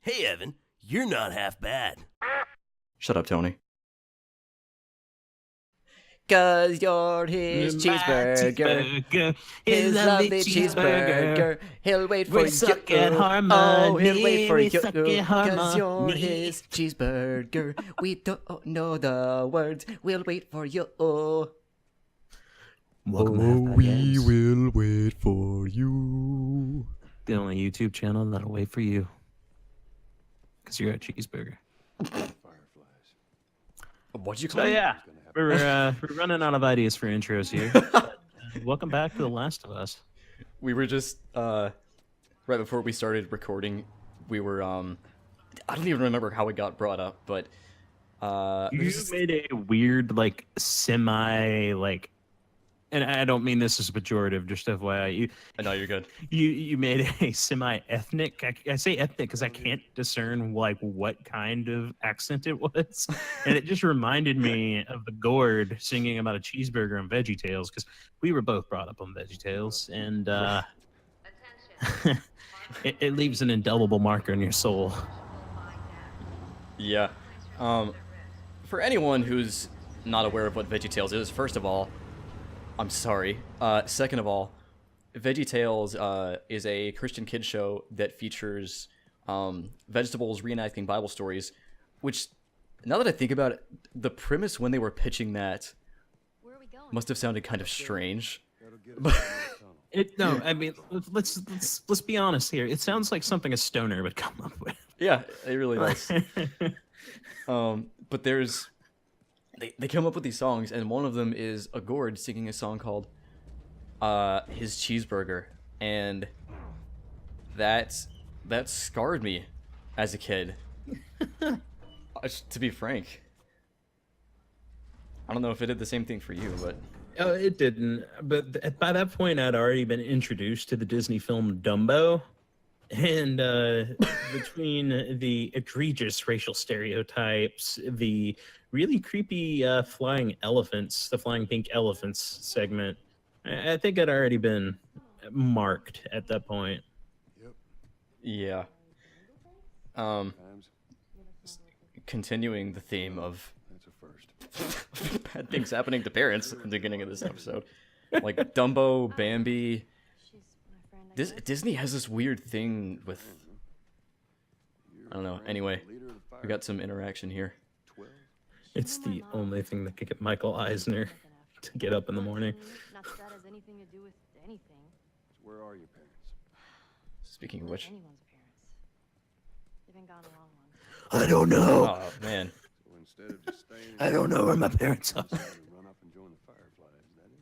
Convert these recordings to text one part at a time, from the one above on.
Hey, Evan, you're not half bad. Shut up, Tony. 'Cause you're his cheeseburger, his lovely cheeseburger. He'll wait for We suck you. at Oh, he'll wait harmony. for We you. suck at 'Cause you're harmony. his cheeseburger. We don't know the words. We'll wait for you. Welcome to Half Bad Games, will wait for you. the only YouTube channel that'll wait for you. Because you're a cheeseburger. What'd you call So me? yeah, we're running out of ideas for intros here. Welcome back to The Last of Us. We were just right before we started recording. We were I don't even remember how it got brought up, but You made a weird, like, semi, like, and I don't mean this as pejorative, just FYI. I know you're good. You made a semi-ethnic. I say ethnic because I can't discern like what kind of accent it was, and it just reminded me of the Gourd singing about a cheeseburger and Veggie Tales because we were both brought up on Veggie Tales, and it leaves an indelible marker in your soul. Yeah. For anyone who's not aware of what VeggieTales is, first of all, I'm sorry. Second of all, VeggieTales is a Christian kids show that features vegetables reenacting Bible stories, which, now that I think about it, the premise when they were pitching that must have sounded kind of strange. No, I mean let's be honest here. It sounds like something a stoner would come up with. Yeah, it really does. But there's they come up with these songs, and one of them is a Gourd singing a song called his cheeseburger, and that scarred me as a kid. To be frank, I don't know if it did the same thing for you, but Oh, it didn't. But by that point, I'd already been introduced to the Disney film Dumbo. And between the egregious racial stereotypes, the really creepy flying elephants, the flying pink elephants segment, I think I'd already been marked at that point. yeah. Continuing the theme of bad things happening to parents at the beginning of this episode, like Dumbo, Bambi. Disney has this weird thing with, I don't know. Anyway, we got some interaction here. It's the only thing that could get Michael Eisner to get up in the morning. Not that that has anything to do with anything. Where are your parents? Speaking of which, Anyone's parents. They've been gone a long, long time. I don't know. oh man, So instead of just staying, I don't know where my parents are. decided to run up and join the Fireflies, is that it?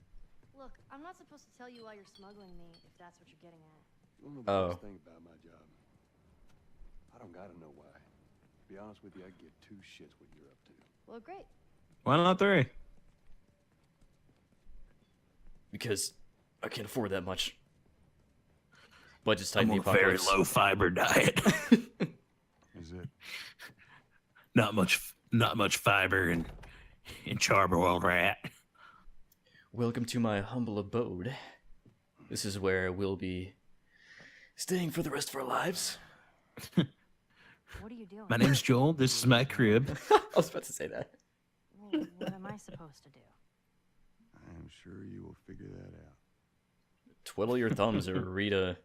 Look, I'm not supposed to tell you why you're smuggling me, if that's what you're getting at. You don't know the Oh. best thing about my job. I don't gotta know why. To be honest with you, I give two shits what you're up to. Well, great. Why not three? because I can't afford that much. Budget's tight I'm in on the a very apocalypse. low fiber diet. Is it? not much fiber in Charbroiled Rat. Welcome to my humble abode. This is where we'll be staying for the rest of our lives. What are you doing? My name's Joel. This is my crib. I was about to say that. Well, what am I supposed to do? I am sure you will figure that out. Twiddle your thumbs or read a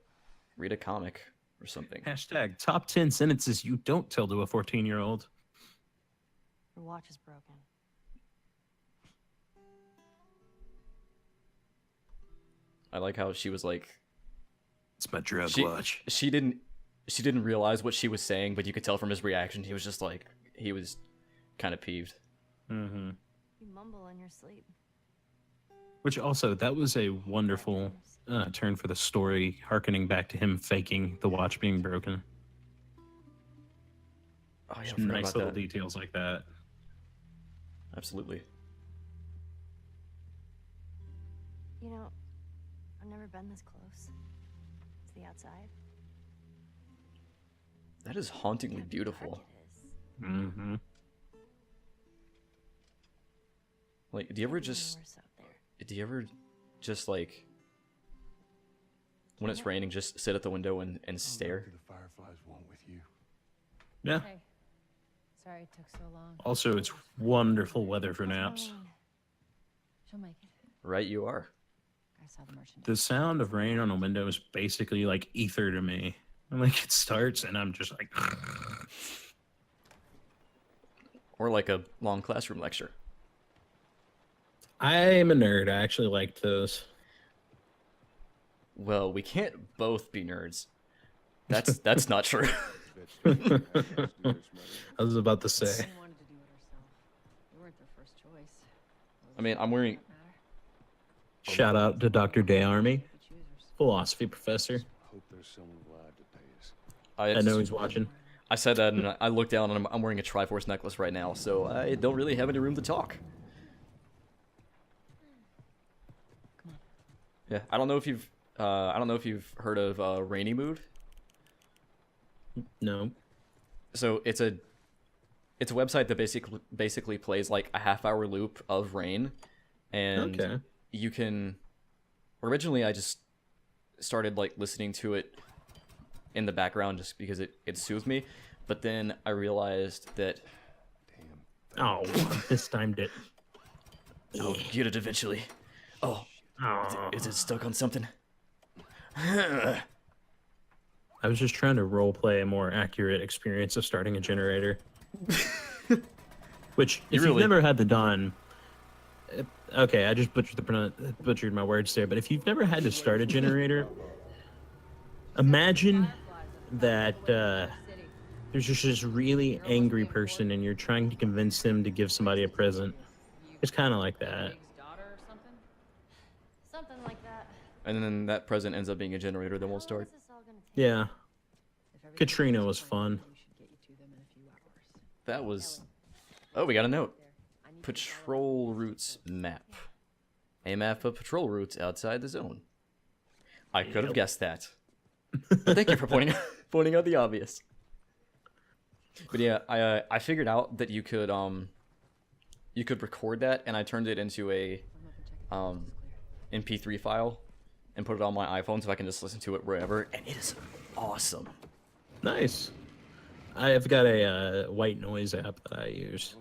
comic or something. Hashtag top 10 sentences you don't tell to a 14-year-old. Your watch is broken. I like how she was like, It's my drug She- watch. she didn't realize what she was saying, but you could tell from his reaction he was just like, he was kind of peeved. Mm-hmm. You mumble in your sleep. Which also, that was a wonderful turn for the story, harkening back to him faking the watch being broken. Oh yeah, I Just forgot nice about little that. details like that. Absolutely. You know, I've never been this close to the outside. That is hauntingly beautiful. Prejudice. Mm-hmm. Like, do you ever Everything just worse out there. like when it's raining, just sit at the window and I don't know stare? who the Fireflies want with you. Yeah. Hey, sorry it took so long. Also, it's wonderful weather for How's naps. Marlene? She'll make it. Right, you are. I saw the merchandise. The sound of rain on a window is basically like ether to me. And like it starts, and I'm just like, Or like a long classroom lecture. I'm a nerd. I actually liked those. Well, we can't both be nerds. That's not true. I was about to say. She wanted to do it herself. You weren't their first choice. I mean, I'm wearing. Shout out to Dr. Day Army, The choosers. philosophy professor. Hope there's someone alive to pay us. I know he's watching. I said that, and I looked down, and I'm wearing a Triforce necklace right now, so I don't really have any room to talk. Yeah, I don't know if you've heard of Rainy Mood. No. So it's a website that basically plays like a half-hour loop of rain, and Okay. you can. Originally, I just started like listening to it in the background just because it soothed me, but then I realized that Oh, mistimed it. I'll get it eventually. Oh, Oh. is it stuck on something? I was just trying to role play a more accurate experience of starting a generator. Which, if really- you've never had the done, okay, I just butchered my words there. But if you've never had to start a generator, imagine that there's just this really angry person, and you're trying to convince them to give somebody a present. It's kind of like that. Something like that. And then that present ends up being a generator that won't How start. long is this all gonna take? Yeah, Katrina was fun. That was. Oh, we got a note. Patrol routes map. A map of patrol routes outside the zone. I could have guessed that. But thank you for pointing out the obvious. But yeah, I figured out that you could record that, and I turned it into a MP3 file and put it on my iPhone so I can just listen to it wherever, and it is awesome. Nice. I've got a white noise app that I use,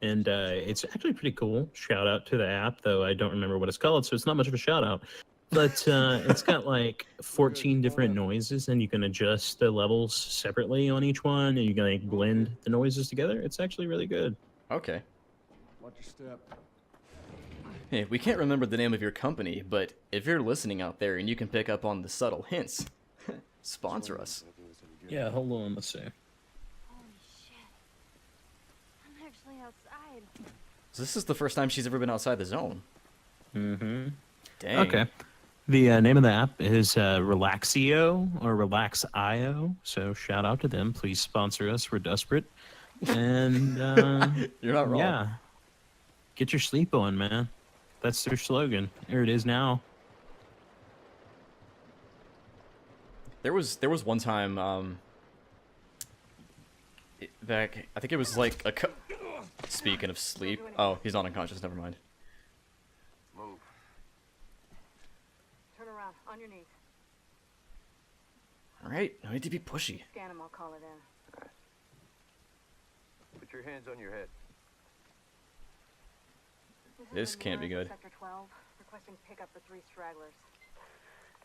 and it's actually pretty cool. Shout out to the app, though I don't remember what it's called, so it's not much of a shout out. But it's got like 14 different noises, and you can adjust the levels separately on each one, and you can like blend the noises together. It's actually really good. Okay. Watch your step. Hey, we can't remember the name of your company, but if you're listening out there and you can pick up on the subtle hints, sponsor us. Yeah, hold on, let's see. Holy shit. I'm actually outside. So this is the first time she's ever been outside the zone. Mm-hmm. Dang. Okay. The name of the app is Relaxio or Relax.io. So shout out to them. Please sponsor us. We're desperate. And You're not wrong. yeah, get your sleep on, man. That's their slogan. There it is now. There was one time back, I think it was like speaking of sleep. Oh, he's not unconscious, never mind. Move. Turn around, on your knees. Alright, no need to be pushy. Scan him, I'll call it in. Put your hands on your head. This is can't be Ramirez good. of Sector 12, requesting pickup for 3 stragglers.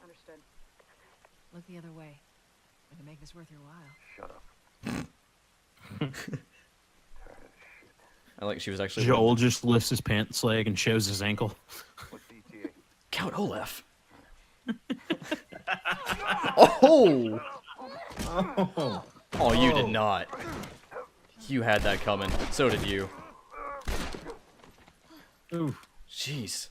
Understood. Look the other way. Way to make this worth your while. Shut up. I like she was actually Joel just lifts his pants leg and shows his ankle. What's ETA? Count Olaf. Oh! Oh, you did not. You had that coming. So did you. Ooh. Jeez.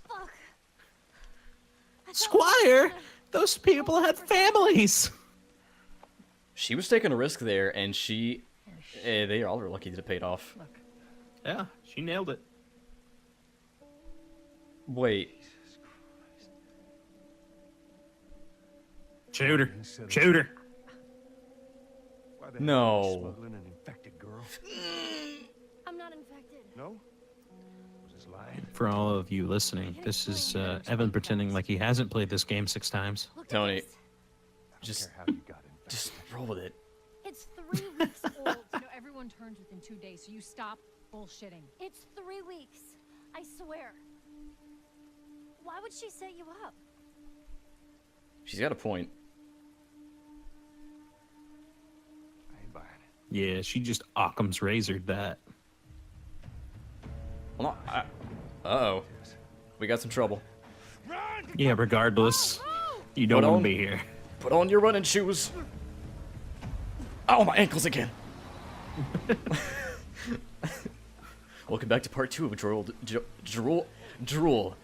Squire, those people had families. She was taking a risk there, and they all were lucky that it paid off. Yeah, she nailed it. Wait. Shoot her. Shoot her. Why the hell are you No. smuggling an infected girl? I'm not infected. No? Was this lying? For all of you listening, this is Evan pretending like he hasn't played this game 6 times. Look at Tony. this. Just Care how you got infected. just roll with it. It's 3 weeks old. No, returns within 2 days, so you stop bullshitting. It's 3 weeks. I swear. Why would she set you up? She's got a point. I ain't buying it. Yeah, she just Occam's razored that. Well, no, uh-oh. We got some trouble. Yeah, regardless, you don't Put want on- to be here. Put on your running shoes. Ow, my ankles again. Welcome back to part 2 of Drool. Welcome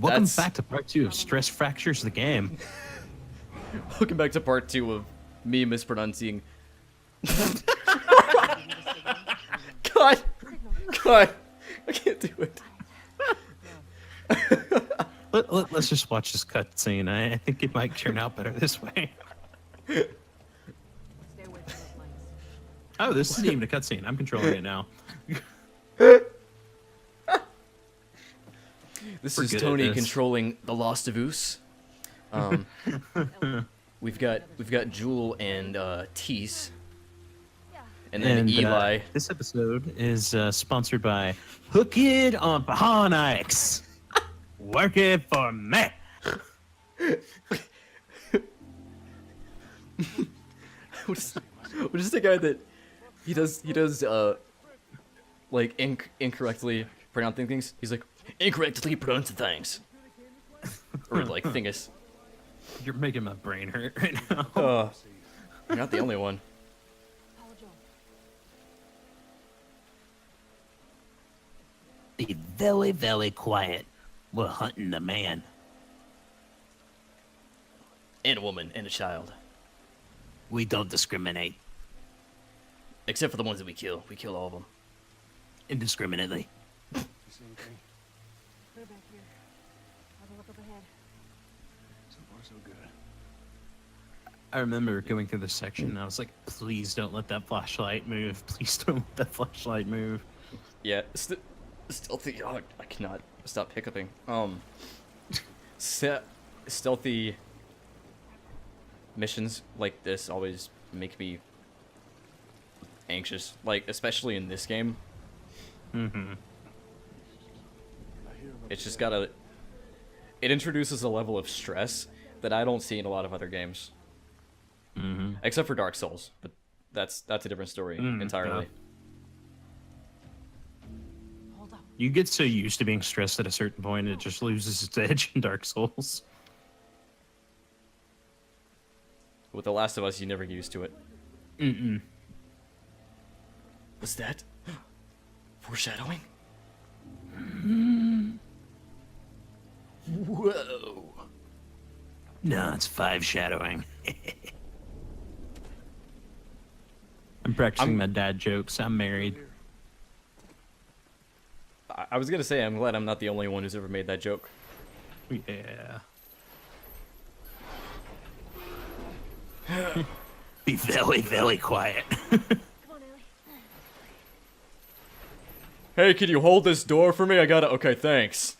That's- back to part 2 of Stress Fractures the Game. Welcome back to part 2 of me mispronouncing. God! God! I can't do it. Let's just watch this cutscene. I think it might turn out better this way. Stay away from those lights. Oh, this isn't even a cutscene. I'm controlling it now. This We're is good at Tony this. controlling the Lost of Oos. We've got Jewel and Tease. And then Eli. This episode is sponsored by Hook It on Pahonix. Work it for me. What is the guy that he does like incorrectly pronouncing things? He's like incorrectly pronouncing things. Or like thingus. You're making my brain hurt right now. You're not the only one. Be very, very quiet. We're hunting the man. And a woman and a child. We don't discriminate Except for the ones that we kill. We kill all of them. indiscriminately. You see anything? Put it back here. Have a look up ahead. So far, so good. I remember going through this section and I was like, please don't let that flashlight move. Please don't let that flashlight move. Yeah, stealthy. Oh, I cannot stop hiccuping. Stealthy missions like this always make me anxious. Like, especially in this game. Mm-hmm. It's just gotta. It introduces a level of stress that I don't see in a lot of other games. Mm-hmm. Except for Dark Souls, but that's a different story entirely. yeah. Hold up. You get so used to being stressed at a certain point, it just loses its edge in Dark Souls. With The Last of Us, you never get used to it. Mm-mm. Was that foreshadowing? Whoa! No, it's 5 shadowing. I'm practicing my dad jokes. I'm married. I was gonna say I'm glad I'm not the only one who's ever made that joke. Yeah. Be very, very quiet. Come on, Ellie. Hey, can you hold this door for me? I gotta. Okay, thanks.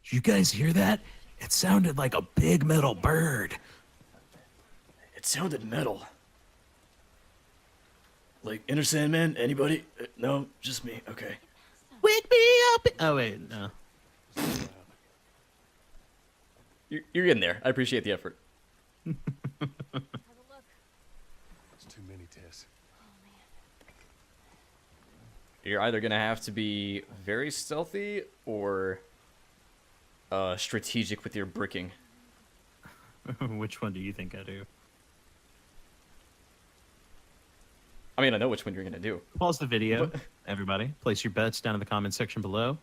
You guys hear that? It sounded like a big metal bird. It sounded metal. Like Inner Sandman? Anybody? No, just me. Okay. Wake me up. Oh, wait, no. You're getting there. I appreciate the effort. Have a look. It's too many tests. You're either gonna have to be very stealthy or strategic with your bricking. Which one do you think I do? I mean, I know which one you're gonna do. Pause the video, everybody. Place your bets down in the comment section below.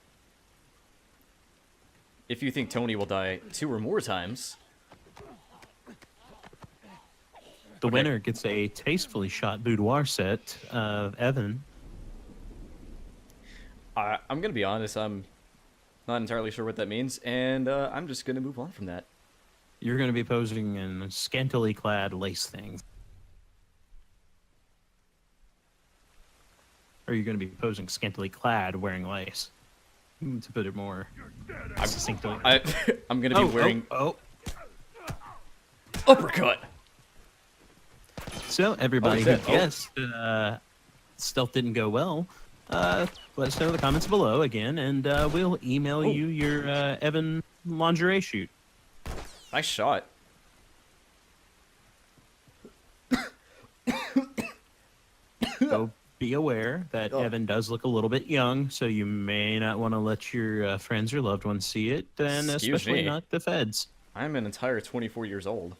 If you think Tony will die 2 or more times, The winner gets a tastefully shot boudoir set of Evan. I'm gonna be honest. I'm not entirely sure what that means, and I'm just gonna move on from that. You're going to be posing in scantily clad lace things. Or you're going to be posing scantily clad wearing lace. To put it more succinctly. I'm gonna be wearing Oh. uppercut. So everybody shit. who guessed stealth didn't go well, let us know in the comments below again, and we'll email you your Evan lingerie shoot. Nice shot. So be aware that Evan does look a little bit young, so you may not want to let your friends or loved ones see it, and Excuse especially me. not the feds. I'm an entire 24 years old.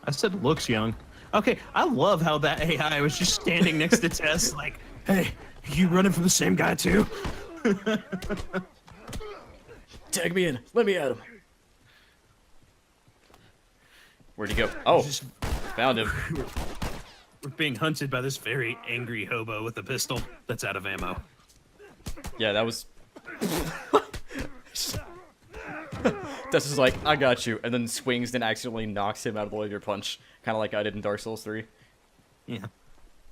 I said looks young. Okay, I love how that AI was just standing next to Tess, like, hey, you running from the same guy too? Tag me in. Let me at him. Where'd he go? Oh, found him. We're being hunted by this very angry hobo with a pistol that's out of ammo. Yeah, that was... Tess is like, I got you, and then swings and accidentally knocks him out of the way of your punch. Kind of like I did in Dark Souls 3. Yeah.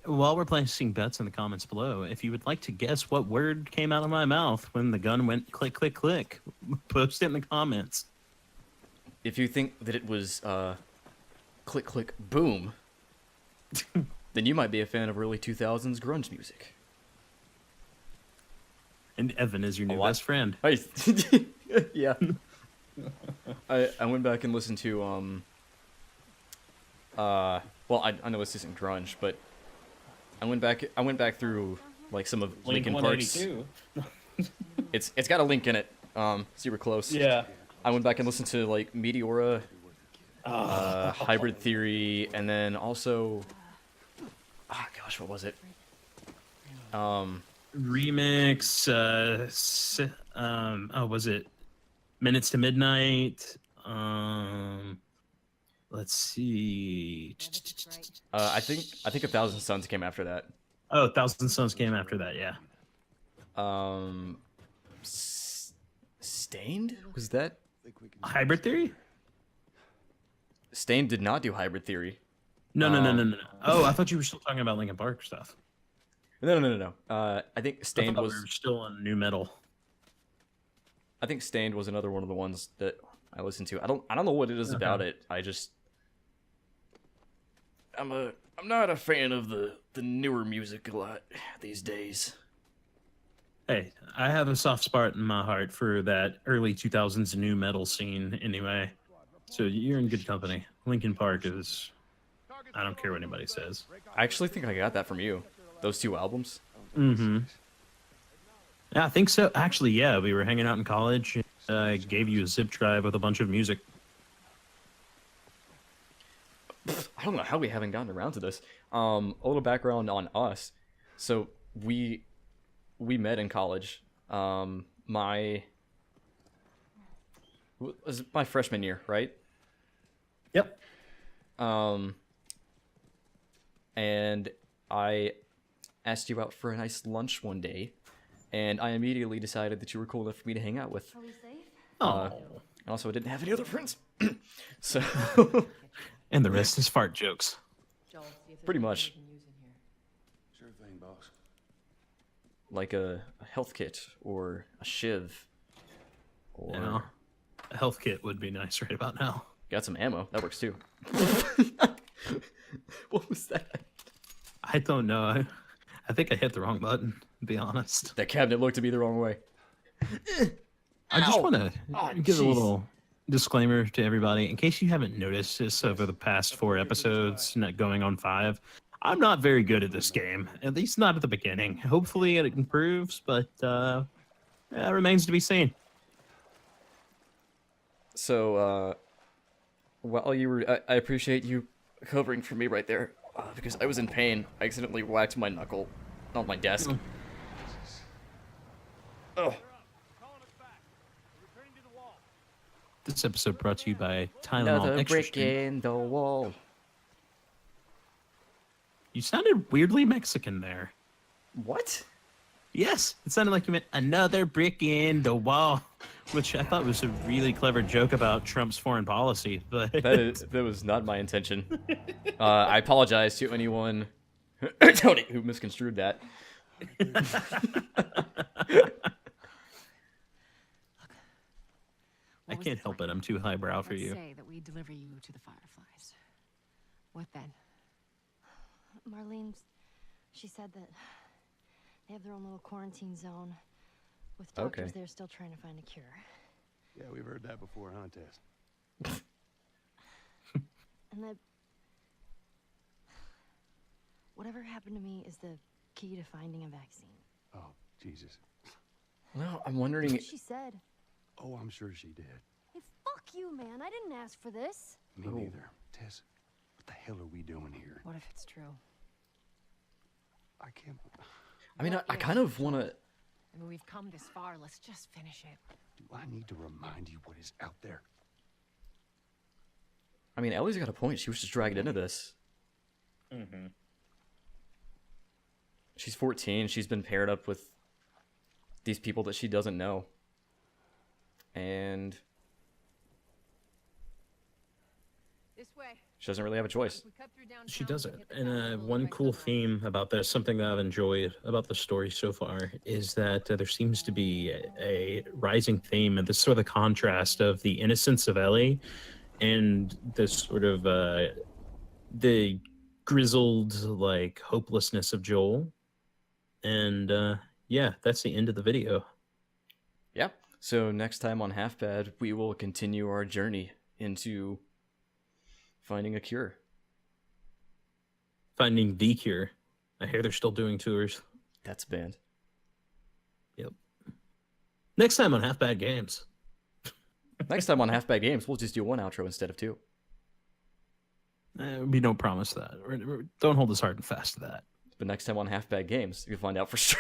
While we're placing bets in the comments below, if you would like to guess what word came out of my mouth when the gun went click, click, click, post it in the comments. If you think that it was, click, click, boom, then you might be a fan of early 2000s grunge music. And Evan is your new what? best friend. Hey, yeah. I went back and listened to, well, I know this isn't grunge, but I went back through, like, some of Linkin Park's... It's got a link in it, super close. Yeah. I went back and listened to, like, Meteora, Hybrid Theory, and then also... Ah, gosh, what was it? Remix, was it Minutes to Midnight? Let's see. I think 1,000 Suns came after that. Oh, Thousand Sons came after that, yeah. Stained? Was that? Hybrid Theory? Stained did not do Hybrid Theory. No. Oh, I thought you were still talking about Linkin Park stuff. No. I think Stained I thought was... we were still on new metal. I think Stained was another one of the ones that I listened to. I don't know what it is about it. I'm not a fan of the newer music a lot these days. Hey, I have a soft spot in my heart for that early 2000s new metal scene anyway. So you're in good company. Linkin Park is... I don't care what anybody says. I actually think I got that from you. Those two albums. Mm-hmm. Yeah, I think so. Actually, yeah, we were hanging out in college. I gave you a zip drive with a bunch of music. I don't know how we haven't gotten around to this. A little background on us. So we met in college. Was my freshman year, right? Yep. And I asked you out for a nice lunch one day, and I immediately decided that you were cool enough for me to hang out with. Are we safe? And also, I didn't have any other friends. So, And the rest is fart jokes. pretty much. Sure thing, boss. Like a health kit or a shiv. Or You know, a health kit would be nice right about now. got some ammo. That works too. What was that? I don't know. I think I hit the wrong button, to be honest. That cabinet looked to be the wrong way. I just want to give a jeez. little disclaimer to everybody. In case you haven't noticed this over the past 4 episodes, not going on 5, I'm not very good at this game. At least not at the beginning. Hopefully it improves, but it remains to be seen. So, while you were, I appreciate you covering for me right there, because I was in pain. I accidentally whacked my knuckle on my desk. Oh, This episode brought to you by Tylenol another Extra brick Strength. in the wall. You sounded weirdly Mexican there. What? Yes, it sounded like you meant another brick in the wall, which I thought was a really clever joke about Trump's foreign policy. But That was not my intention. I apologize to anyone Tony who misconstrued that. I can't help it. I'm too highbrow for Let's you. say that we deliver you to the Fireflies. What then? Marlene, she said that they have their own little quarantine zone with doctors Okay. there still trying to find a cure. Yeah, we've heard that before, huh, Tess? And that whatever happened to me is the key to finding a vaccine. Oh, Jesus. Well, I'm That's wondering. what she said. Oh, I'm sure she did. Hey, fuck you, man. I didn't ask for this. Me neither. Tess, what the hell are we doing here? What if it's true? I can't... I mean, I kind of want to. I mean, we've come this far. Let's just finish it. Do I need to remind you what is out there? I mean, Ellie's got a point. She was just dragged into this. Mm-hmm. She's 14. She's been paired up with these people that she doesn't know. And This way. she doesn't really have a choice. We cut through downtown, She we doesn't. hit the And festival one by cool sunrise. theme about this, something that I've enjoyed about the story so far, is that there seems to be a rising theme and this sort of contrast of the innocence of Ellie and this sort of the grizzled like hopelessness of Joel. And yeah, that's the end of the video. Yeah. So next time on Half Bad, we will continue our journey into finding a cure. Finding the cure. I hear they're still doing tours. That's banned. Yep. Next time on Half Bad Games. Next time on Half Bad Games, we'll just do one outro instead of two. We don't promise that. Don't hold us hard and fast to that. But next time on Half Bad Games, you'll find out for sure.